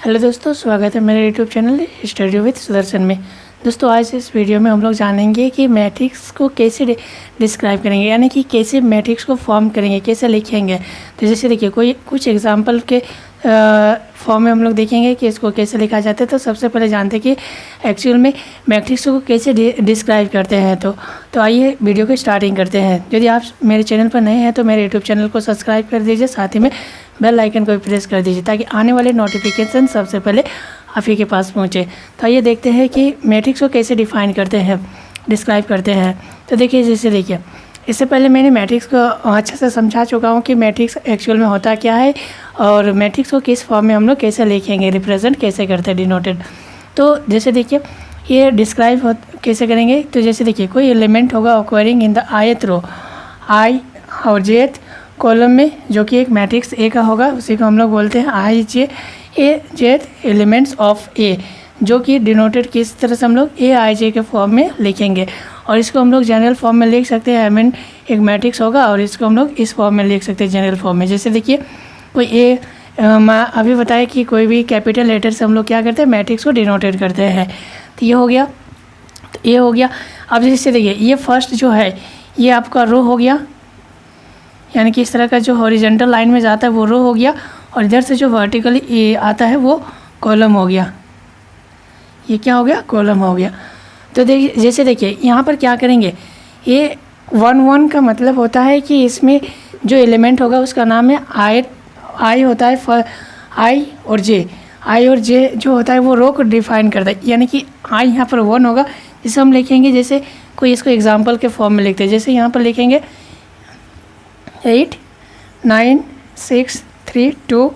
Hello दोस्तों, स्वागत है मेरे YouTube channel study with Sudarshan में। दोस्तों आज इस वीडियो में हम लोग जानेंगे कि मैट्रिक्स को कैसे डिस्क्राइब करेंगे, यानी कि कैसे मैट्रिक्स को फॉर्म करेंगे, कैसे लिखेंगे। तो जैसे देखिए कुछ एग्जांपल के फॉर्म में हम लोग देखेंगे कि इसको कैसे लिखा जाता है। तो सबसे पहले जानते हैं कि एक्चुअल में मैट्रिक्स को कैसे डिस्क्राइब करते हैं। तो आइए वीडियो को स्टार्टिंग करते हैं। यदि आप मेरे चैनल पर नए हैं तो मेरे यूट्यूब चैनल को सब्सक्राइब कर दीजिए, साथ ही में बेल आइकन को भी प्रेस कर दीजिए ताकि आने वाले नोटिफिकेशन सबसे पहले आप ही के पास पहुंचे। तो आइए देखते हैं कि मैट्रिक्स को कैसे डिफाइन करते हैं, डिस्क्राइब करते हैं। तो देखिए, जैसे देखिए, इससे पहले मैंने मैट्रिक्स को अच्छे से समझा चुका हूँ कि मैट्रिक्स एक्चुअल में होता क्या है और मैट्रिक्स को किस फॉर्म में हम लोग कैसे लिखेंगे, रिप्रेजेंट कैसे करते हैं, डिनोटेड। तो जैसे देखिए, ये डिस्क्राइब कैसे करेंगे। तो जैसे देखिए, कोई एलिमेंट होगा ऑक्वायरिंग इन द ith रो, आई और jth कॉलम में, जो कि एक मैट्रिक्स ए का होगा, उसी को हम लोग बोलते हैं आई जे ए jth एलिमेंट्स ऑफ ए, जो कि डिनोटेड किस तरह से हम लोग ए आई जे के फॉर्म में लिखेंगे। और इसको हम लोग जनरल फॉर्म में लिख सकते हैं। मीन एक मैट्रिक्स होगा और इसको हम लोग इस फॉर्म में लिख सकते हैं, जनरल फॉर्म में। जैसे देखिए, कोई ए अभी बताया कि कोई भी कैपिटल लेटर से हम लोग क्या करते हैं, मैट्रिक्स को डिनोटेड करते हैं। तो ये हो गया, तो ये हो गया। अब जैसे देखिए, ये फर्स्ट जो है ये आपका रो हो गया, यानी कि इस तरह का जो हॉरिजॉन्टल लाइन में जाता है वो रो हो गया, और इधर से जो वर्टिकली आता है वो कॉलम हो गया। ये क्या हो गया, कॉलम हो गया। तो देखिए, जैसे देखिए यहाँ पर क्या करेंगे, ये 1 का मतलब होता है कि इसमें जो एलिमेंट होगा उसका नाम है आई होता है आई और जे। आई और जे जो होता है वो रो को डिफाइन करता है, यानी कि आई यहाँ पर 1 होगा, जिसे हम लिखेंगे, जैसे कोई इसको एग्जाम्पल के फॉर्म में लिखते हैं। जैसे यहाँ पर लिखेंगे 8 9 6 3 2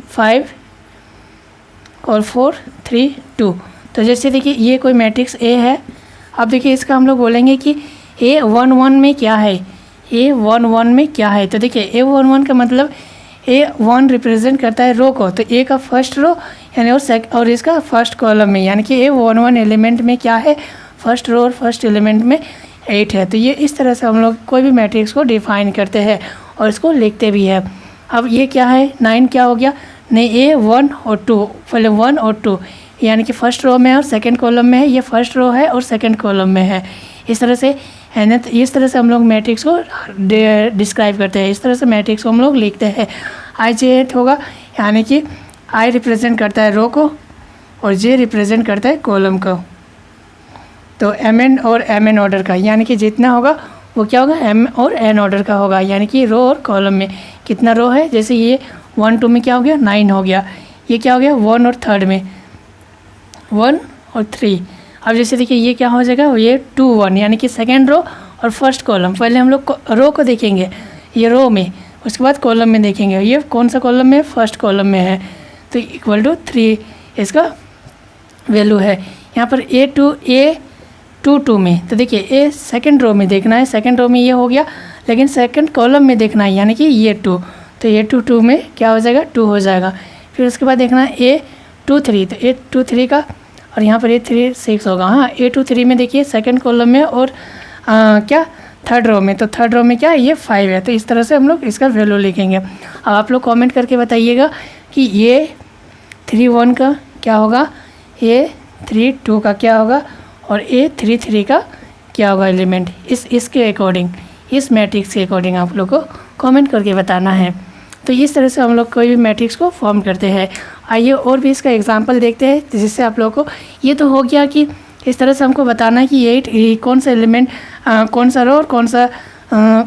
5 और 4 3 2। तो जैसे देखिए, ये कोई मैट्रिक्स ए है। अब देखिए, इसका हम लोग बोलेंगे कि A11 में क्या है, A11 में क्या है। तो देखिए, A11 का मतलब A1 रिप्रेजेंट करता है रो को, तो ए का फर्स्ट रो यानी और इसका फर्स्ट कॉलम में, यानी कि A11 एलिमेंट में क्या है, फर्स्ट रो और फर्स्ट एलिमेंट में 8 है। तो ये इस तरह से हम लोग कोई भी मैट्रिक्स को डिफाइन करते हैं और इसको लिखते भी है। अब ये क्या है, 9 क्या हो गया, नहीं A1 और 2, पहले 1 और 2, यानी कि फर्स्ट रो में और सेकंड कॉलम में है, ये फर्स्ट रो है और सेकंड कॉलम में है। इस तरह से है ना। तो इस तरह से हम लोग मैट्रिक्स को डिस्क्राइब करते हैं, इस तरह से मैट्रिक्स को हम लोग लिखते हैं। आई जे होगा, यानी कि आई रिप्रेजेंट करता है रो को और जे रिप्रेजेंट करता है कॉलम को। तो एम एन और एम एन ऑर्डर का, यानी कि जितना होगा वो क्या होगा, एम और एन ऑर्डर का होगा, यानी कि रो और कॉलम में कितना रो है। जैसे ये 1 2 में क्या हो गया, 9 हो गया। ये क्या हो गया, 1 और 3 में 1 और 3। अब जैसे देखिए, ये क्या हो जाएगा, ये 2 1, यानी कि सेकेंड रो और फर्स्ट कॉलम। पहले हम लोग रो को देखेंगे, ये रो में, उसके बाद कॉलम में देखेंगे, ये कौन सा कॉलम में, फर्स्ट कॉलम में है, तो इक्वल टू 3 इसका वैल्यू है। यहाँ पर A2 में, तो देखिए ए सेकंड रो में देखना है, सेकंड रो में ये हो गया, लेकिन सेकंड कॉलम में देखना है, यानी कि ये 2, तो ये 2 में क्या हो जाएगा, 2 हो जाएगा। फिर उसके बाद देखना है A2 3, तो A2 3 का, और यहाँ पर A3 6 होगा। हाँ, A2 3 में देखिए सेकंड कॉलम में और क्या थर्ड रो में, तो थर्ड रो में क्या है, ये 5 है। तो इस तरह से हम लोग इसका वैल्यू लिखेंगे। अब आप लोग कमेंट करके बताइएगा कि ये 3 1 का क्या होगा, A3 2 का क्या होगा और A3 3 का क्या होगा एलिमेंट। इसके अकॉर्डिंग, इस मैट्रिक्स के अकॉर्डिंग आप लोग को कमेंट करके बताना है। तो इस तरह से हम लोग कोई भी मैट्रिक्स को फॉर्म करते हैं। आइए और भी इसका एग्जांपल देखते हैं, जिससे आप लोगों को ये तो हो गया कि इस तरह से हमको बताना है कि ये कौन सा एलिमेंट, कौन सा रो और कौन सा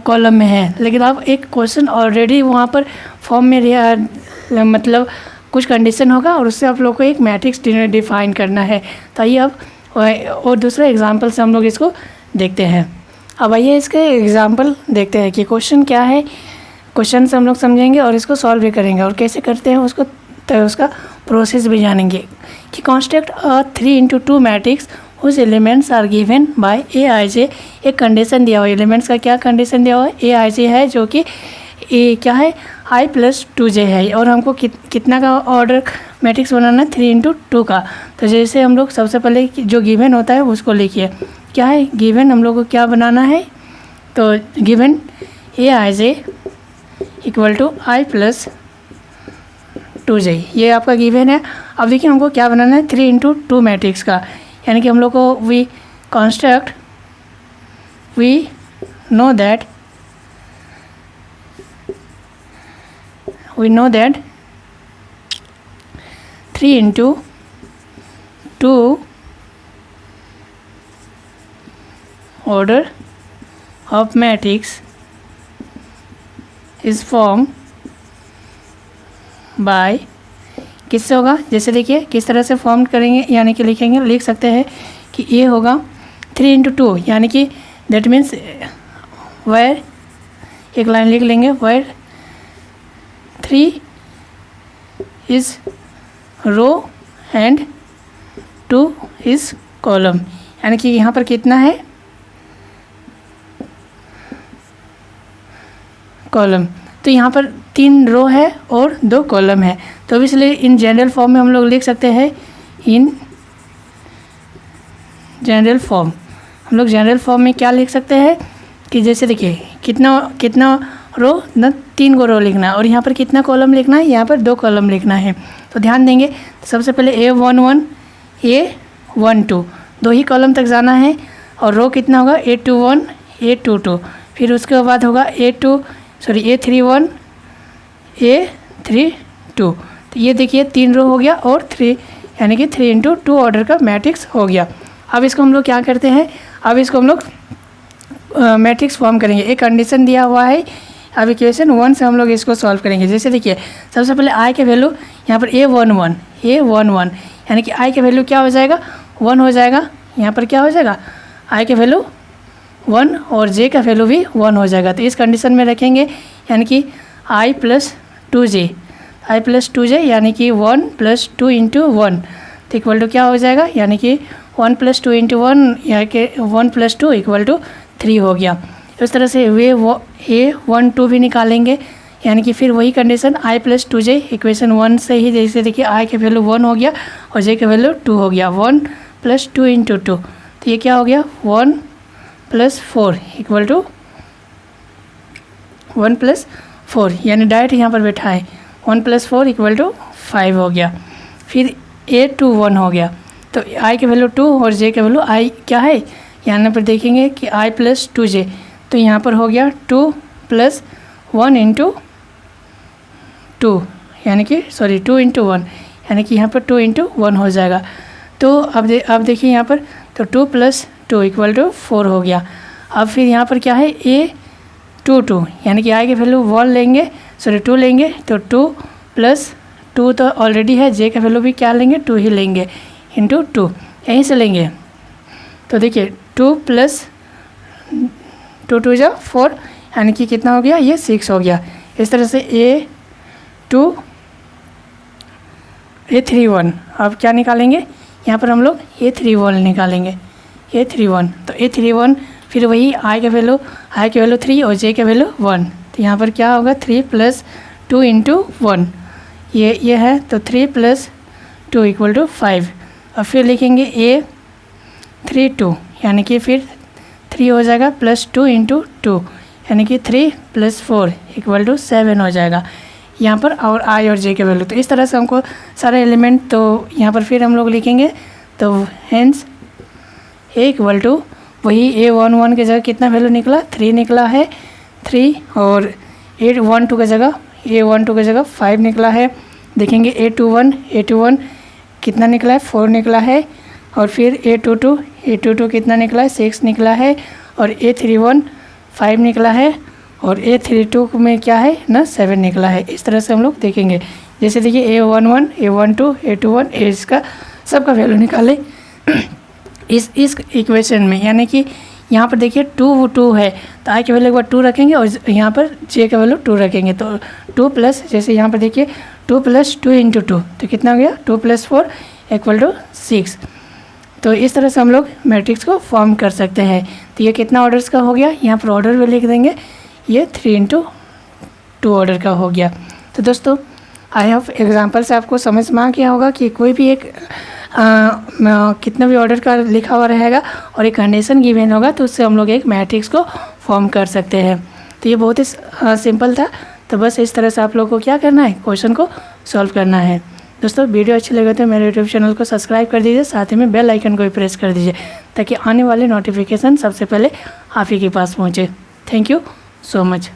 कॉलम में है। लेकिन अब एक क्वेश्चन ऑलरेडी वहाँ पर फॉर्म में मतलब कुछ कंडीशन होगा और उससे आप लोग को एक मैट्रिक्स डिफाइन करना है। तो आइए अब और दूसरे एग्जाम्पल से हम लोग इसको देखते हैं। अब आइए इसके एग्जाम्पल देखते हैं कि क्वेश्चन क्या है। क्वेश्चन से हम लोग समझेंगे और इसको सॉल्व भी करेंगे, और कैसे करते हैं उसको, तो उसका प्रोसेस भी जानेंगे। कि construct a 3 into 2 matrix whose elements are given by A I J. एक कंडीशन दिया हुआ, एलिमेंट्स का क्या कंडीशन दिया हुआ है, ए आई जे है, जो कि क्या है, i + 2j है, और हमको कितना का ऑर्डर मैट्रिक्स बनाना है, 3 into 2 का। तो जैसे हम लोग सबसे पहले जो गिवन होता है उसको लिखिए, क्या है गिवन, हम लोग को क्या बनाना है, तो given A I J equal to i + 2j, ये आपका गिवन है। अब देखिए हमको क्या बनाना है, 3 इंटू 2 मैट्रिक्स का, यानी कि हम लोग को we know that 3 into 2 order of matrix is formed by, किससे होगा, जैसे देखिए किस तरह से फॉर्म करेंगे, यानी कि लिख सकते हैं कि ये होगा 3 इंटू 2, यानी कि दैट मीन्स वेयर, एक लाइन लिख लेंगे, where 3 is row and 2 is column, यानी कि यहाँ पर कितना है, कॉलम। तो यहाँ पर 3 रो है और 2 कॉलम है, तो इसलिए इन जनरल फॉर्म में हम लोग लिख सकते हैं, इन जनरल फॉर्म हम लोग जनरल फॉर्म में क्या लिख सकते हैं कि जैसे देखिए कितना रो ना, 3 को रो लिखना है और यहाँ पर कितना कॉलम लिखना है, यहाँ पर 2 कॉलम लिखना है। तो ध्यान देंगे, तो सबसे पहले A11 A12 2 ही कॉलम तक जाना है, और रो कितना होगा A21 A22, फिर उसके बाद होगा A31 A32। तो ये देखिए 3 रो हो गया और 3, यानी कि 3 इंटू 2 ऑर्डर का मैट्रिक्स हो गया। अब इसको हम लोग क्या करते हैं, अब इसको हम लोग मैट्रिक्स फॉर्म करेंगे। एक कंडीशन दिया हुआ है, अब इक्वेशन 1 से हम लोग इसको सॉल्व करेंगे। जैसे देखिए सबसे पहले आई के वैल्यू यहाँ पर A11 यानी कि आई के वैल्यू क्या हो जाएगा, 1 हो जाएगा। यहाँ पर क्या हो जाएगा, आई के वैल्यू 1 और जे का वैल्यू भी 1 हो जाएगा। तो इस कंडीशन में रखेंगे, यानी कि आई प्लस 2j यानी कि 1 प्लस 2 इंटू 1 तो इक्वल टू क्या हो जाएगा, यानी कि 1 प्लस 2 इंटू 1 यानी कि 1 प्लस 2 इक्वल टू 3 हो गया। इस तरह से वे A12 भी निकालेंगे, यानी कि फिर वही कंडीशन आई प्लस 2j इक्वेशन 1 से ही, जैसे देखिए आई के वैल्यू 1 हो गया और जे के वैल्यू 2 हो गया, 1 प्लस 2 इंटू 2 तो ये क्या हो गया 1 प्लस 4 इक्वल टू 1 प्लस 4, यानी डायरेक्ट यहाँ पर बैठा है 1 प्लस 4 इक्वल टू 5 हो गया। फिर A21 हो गया, तो आई के वैल्यू 2 और जे के वैल्यू आई क्या है, यहाँ पर देखेंगे कि आई प्लस 2j, तो यहाँ पर हो गया 2 प्लस 1 इंटू 2 यानी कि 2 इंटू 1 यानी कि यहाँ पर 2 इंटू 1 हो जाएगा। तो अब देखिए यहाँ पर, तो 2 प्लस 2 इक्वल टू 4 हो गया। अब फिर यहाँ पर क्या है A22 यानी कि आई के वैल्यू 1 लेंगे, 2 लेंगे, तो 2 प्लस 2 तो ऑलरेडी है, जे का वैल्यू भी क्या लेंगे 2 ही लेंगे इंटू 2 यहीं से लेंगे। तो देखिए 2 प्लस 2 2 जा 4 यानी कि कितना हो गया, ये 6 हो गया। इस तरह से A31 अब क्या निकालेंगे, यहाँ पर हम लोग A31 निकालेंगे, A31 तो A31 फिर वही आई के वैल्यू 3 और जे के वैल्यू 1, तो यहाँ पर क्या होगा 3 प्लस 2 इंटू 1 ये है, तो 3 प्लस 2 इक्वल टू 5। और फिर लिखेंगे A32 यानी कि फिर 3 हो जाएगा प्लस 2 इंटू 2 यानी कि 3 प्लस 4 इक्वल टू 7 हो जाएगा यहाँ पर, और आई और जे के वैल्यू। तो इस तरह से हमको सारे एलिमेंट, तो यहाँ पर फिर हम लोग लिखेंगे, तो हेंस ए इक्वल टू वही A11 की जगह कितना वैल्यू निकला 3 निकला है 3, और A12 की जगह 5 निकला है। देखेंगे A21 कितना निकला है 4 निकला है, और फिर A22 कितना निकला है 6 निकला है, और A31 5 निकला है, और A32 में क्या है ना 7 निकला है। इस तरह से हम लोग देखेंगे, जैसे देखिए A11 A12 A21 इसका सबका वैल्यू निकाले इस इक्वेशन में, यानी कि यहाँ पर देखिए 2 है, तो आई के वैल्यू एक बार 2 रखेंगे और यहाँ पर जे का वैल्यू 2 रखेंगे, तो 2 प्लस, जैसे यहाँ पर देखिए 2 प्लस 2 इंटू 2 तो कितना हो गया 2 प्लस 4 इक्वल टू 6। तो इस तरह से हम लोग मैट्रिक्स को फॉर्म कर सकते हैं। तो ये कितना ऑर्डर्स का हो गया, यहाँ पर ऑर्डर भी लिख देंगे, ये 3 इंटू 2 ऑर्डर का हो गया। तो दोस्तों आई होप एग्जाम्पल से आपको समझ में आ गया होगा कि कोई भी एक कितना भी ऑर्डर का लिखा हुआ रहेगा और एक कंडीशन गिवन होगा, तो उससे हम लोग एक मैट्रिक्स को फॉर्म कर सकते हैं। तो ये बहुत ही सिंपल था। तो बस इस तरह से आप लोगों को क्या करना है, क्वेश्चन को सॉल्व करना है। दोस्तों वीडियो अच्छी लगे तो मेरे यूट्यूब चैनल को सब्सक्राइब कर दीजिए, साथ ही में बेल आइकन को भी प्रेस कर दीजिए ताकि आने वाले नोटिफिकेशन सबसे पहले आप ही के पास पहुँचे। Thank you so much.